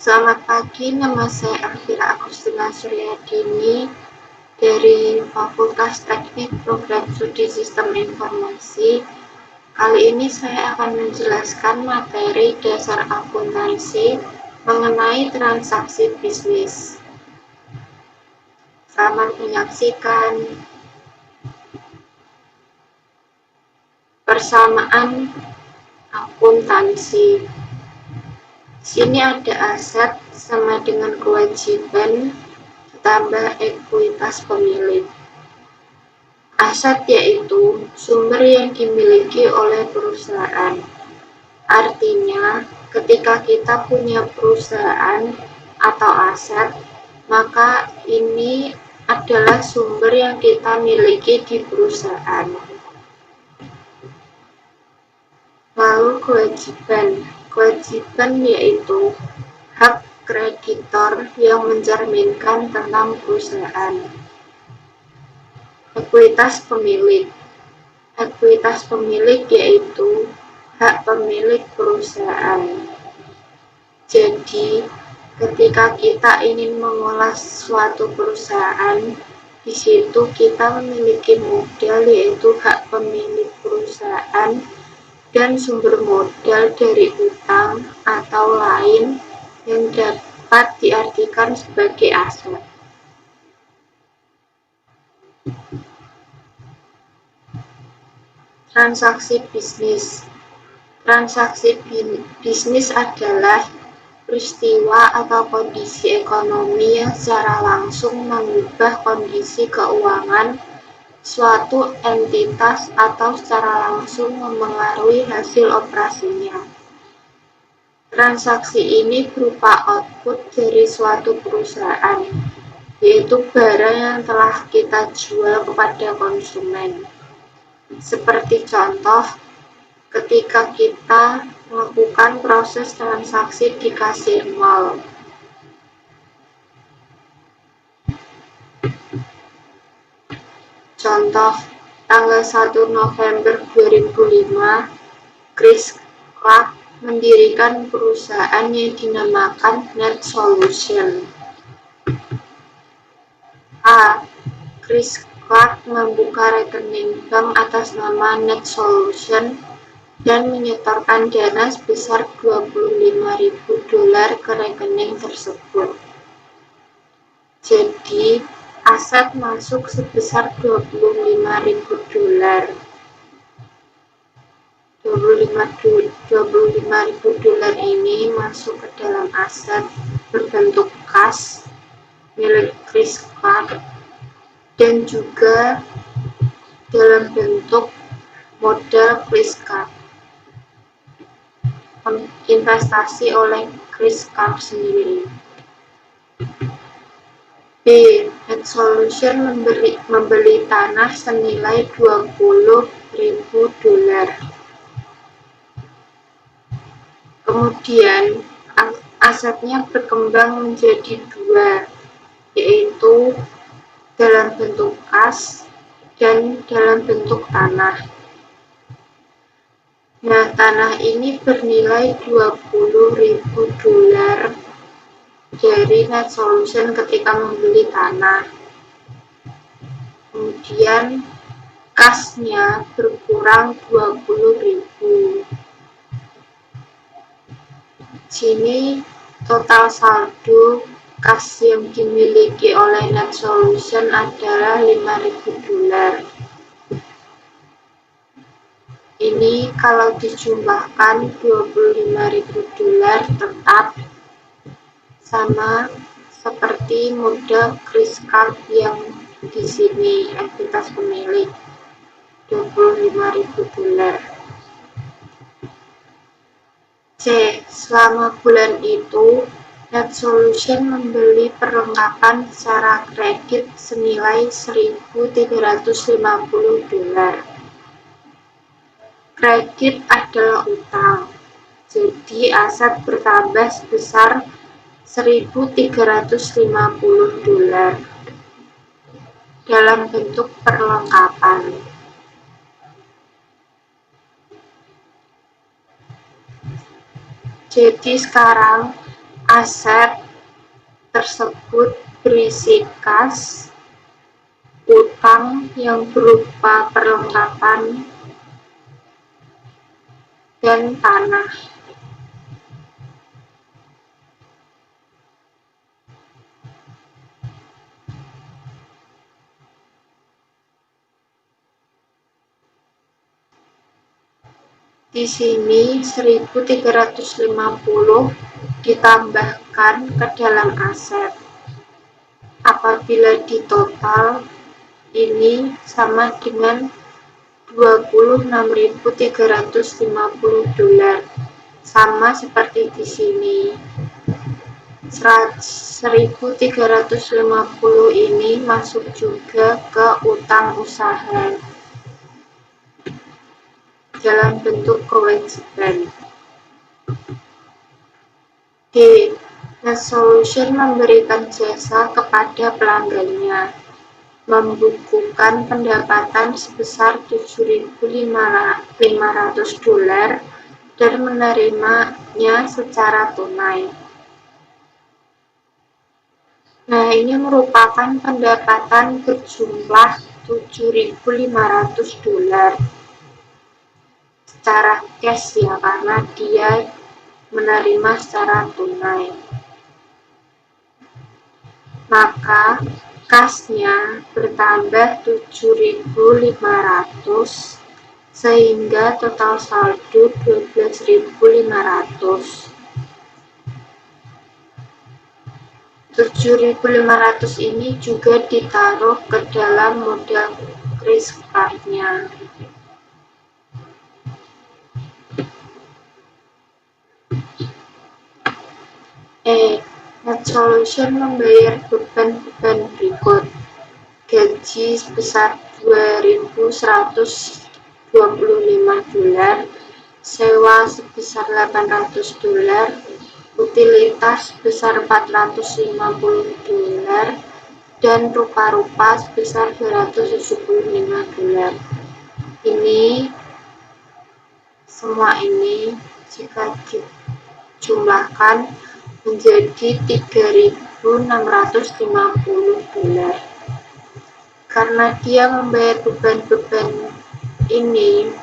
Selamat pagi, nama saya Alvira Agustina Suryadini dari Fakultas Teknik Program Studi Sistem Informasi. Kali ini saya akan menjelaskan materi dasar akuntansi mengenai transaksi bisnis. Selamat menyaksikan. Persamaan akuntansi. Sini ada aset sama dengan kewajiban ditambah ekuitas pemilik. Aset yaitu sumber yang dimiliki oleh perusahaan. Artinya, ketika kita punya perusahaan atau aset, maka ini adalah sumber yang kita miliki di perusahaan. Lalu kewajiban. Kewajiban yaitu hak kreditor yang mencerminkan tentang perusahaan. Ekuitas pemilik. Ekuitas pemilik yaitu hak pemilik perusahaan. Jadi, ketika kita ingin mengolah suatu perusahaan, di situ kita memiliki modal yaitu hak pemilik perusahaan dan sumber modal dari utang atau lain yang dapat diartikan sebagai aset. Transaksi bisnis. Transaksi bisnis adalah peristiwa atau kondisi ekonomi yang secara langsung mengubah kondisi keuangan suatu entitas atau secara langsung memengaruhi hasil operasinya. Transaksi ini berupa output dari suatu perusahaan, yaitu barang yang telah kita jual kepada konsumen. Seperti contoh, ketika kita melakukan proses transaksi di kasir mall. Contoh, tanggal 1 November 2005, Chris Clark mendirikan perusahaan yang dinamakan Net Solution. A. Chris Clark membuka rekening bank atas nama Net Solution dan menyetorkan dana sebesar $25.000 ke rekening tersebut. Jadi, aset masuk sebesar $25.000. $25.000 ini masuk ke dalam aset berbentuk kas milik Chris Clark dan juga dalam bentuk modal Chris Clark, investasi oleh Chris Clark sendiri. B. Net Solution membeli tanah senilai $20.000. Kemudian asetnya berkembang menjadi dua, yaitu dalam bentuk kas dan dalam bentuk tanah. Nah, tanah ini bernilai $20.000 dari Net Solution ketika membeli tanah. Kemudian kasnya berkurang $20.000. Sini total saldo kas yang dimiliki oleh Net Solution adalah $5.000. Ini kalau dijumlahkan $25.000 tetap sama seperti modal Chris Clark yang Di sini ekuitas pemilik $25.000. C. Selama bulan itu, Net Solution membeli perlengkapan secara kredit senilai $1.350. Kredit adalah utang, jadi aset bertambah sebesar $1.350 dalam bentuk perlengkapan. Jadi sekarang aset tersebut berisi kas, utang yang berupa perlengkapan, dan tanah. Di sini 1.350 ditambahkan ke dalam aset. Apabila ditotal, ini sama dengan $26.350. Sama seperti di sini. 1.350 ini masuk juga ke utang usaha dalam bentuk kewajiban. D. Net Solution memberikan jasa kepada pelanggannya, membukukan pendapatan sebesar $7.500 dan menerimanya secara tunai. Nah, ini merupakan pendapatan berjumlah $7.500 secara cash ya, karena dia menerima secara tunai. Maka kasnya bertambah $7.500 sehingga total saldo $12.500. $7.500 ini juga ditaruh ke dalam modal kris card-nya. Net Solution membayar beban-beban berikut. Gaji sebesar $2.125, sewa sebesar $800, utilitas sebesar $450, dan rupa-rupa sebesar $275. Semua ini jika dijumlahkan menjadi $3.650. Karena dia membayar beban-beban ini,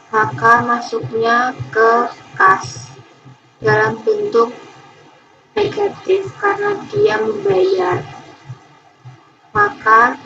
maka masuknya ke kas dalam bentuk negatif karena dia membayar. Maka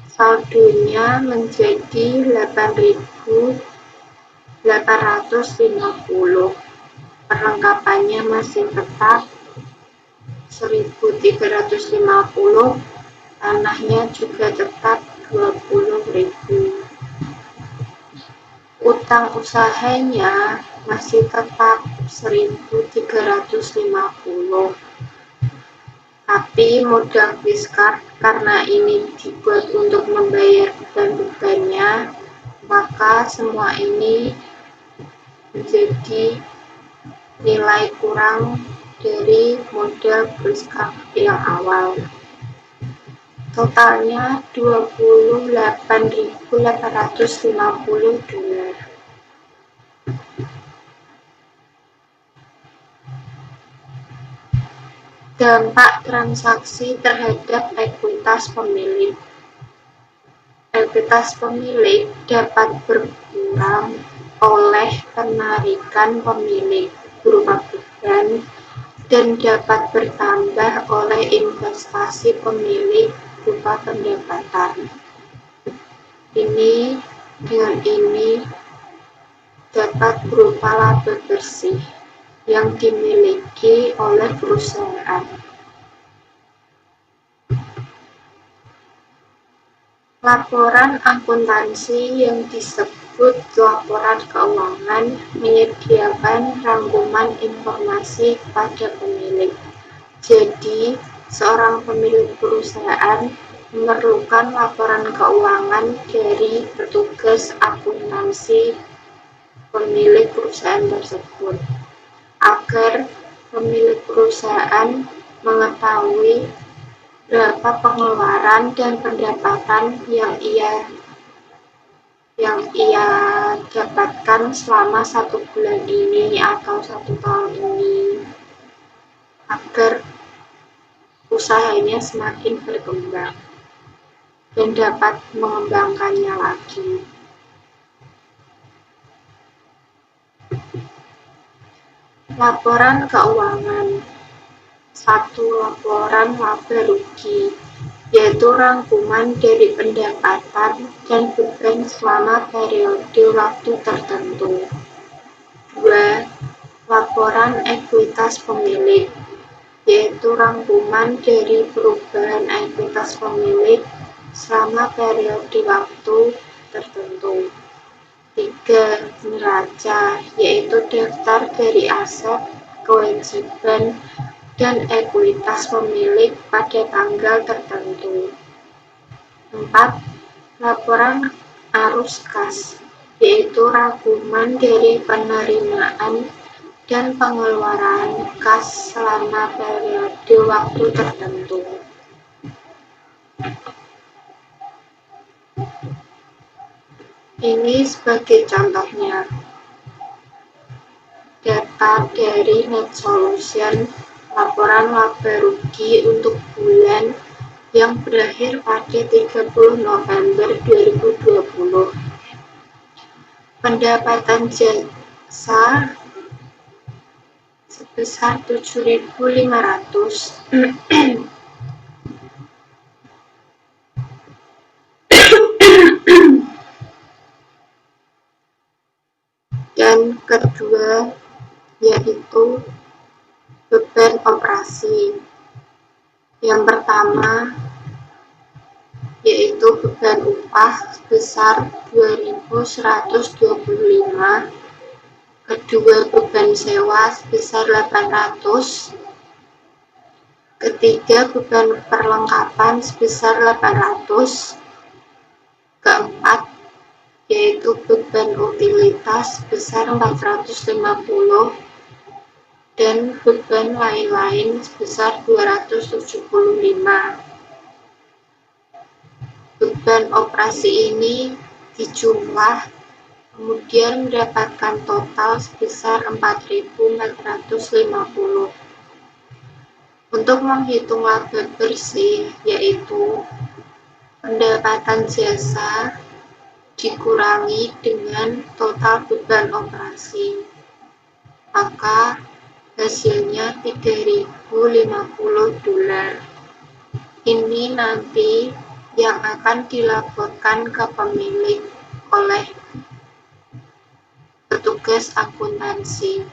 saldonya menjadi $8.850. Perlengkapannya masih tetap 1.350, tanahnya juga tetap 20.000. Utang usahanya masih tetap 1.350. Tapi modal kris card karena ini dibuat untuk membayar beban-bebannya, maka semua ini menjadi nilai kurang dari modal kris card yang awal. Totalnya $28.850. Dampak transaksi terhadap ekuitas pemilik. Ekuitas pemilik dapat berkurang oleh penarikan pemilik berupa beban dan dapat bertambah oleh investasi pemilik berupa pendapatan. Dengan ini dapat berupa laba bersih yang dimiliki oleh perusahaan. Laporan akuntansi yang disebut laporan keuangan menyediakan rangkuman informasi kepada pemilik. Jadi, seorang pemilik perusahaan memerlukan laporan keuangan dari petugas akuntansi pemilik perusahaan tersebut, agar pemilik perusahaan mengetahui berapa pengeluaran dan pendapatan yang ia dapatkan selama 1 bulan ini atau 1 tahun ini, agar usahanya semakin berkembang dan dapat mengembangkannya lagi. Laporan keuangan. 1. Laporan laba rugi, yaitu rangkuman dari pendapatan dan beban selama periode waktu tertentu. 2. Laporan ekuitas pemilik, yaitu rangkuman dari perubahan ekuitas pemilik selama periode waktu tertentu. 3. Neraca, yaitu daftar dari aset, kewajiban, dan ekuitas pemilik pada tanggal tertentu. 4. Laporan arus kas, yaitu rangkuman dari penerimaan dan pengeluaran kas selama periode waktu tertentu. Ini sebagai contohnya. Data dari NetSolution, laporan laba rugi untuk bulan yang berakhir pada 30 November 2020. Pendapatan jasa sebesar 7.500 dan kedua yaitu beban operasi. Yang pertama yaitu beban upah sebesar 2.125, kedua beban sewa sebesar 800, ketiga beban perlengkapan sebesar 800, keempat yaitu beban utilitas sebesar 450, dan beban lain-lain sebesar 275. Beban operasi ini dijumlah kemudian mendapatkan total sebesar 4.450. Untuk menghitung laba bersih, yaitu pendapatan jasa dikurangi dengan total beban operasi, maka hasilnya $3.050. Ini nanti yang akan dilaporkan ke pemilik oleh petugas akuntansi.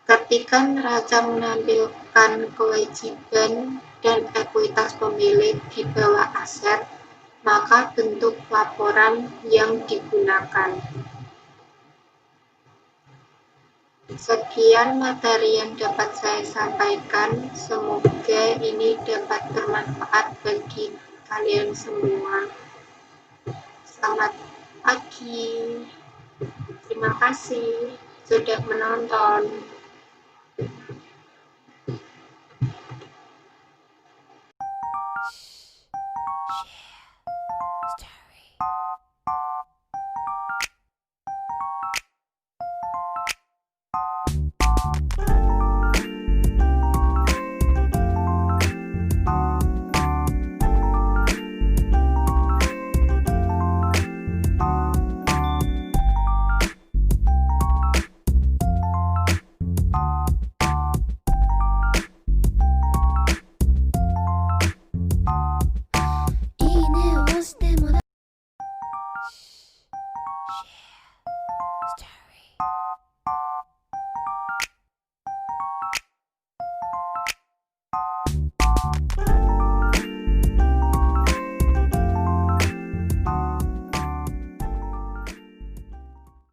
Ketika neraca menampilkan kewajiban dan ekuitas pemilik di bawah aset, maka bentuk laporan yang digunakan. Sekian materi yang dapat saya sampaikan. Semoga ini dapat bermanfaat bagi kalian semua. Selamat pagi. Terima kasih sudah menonton. Share. Start.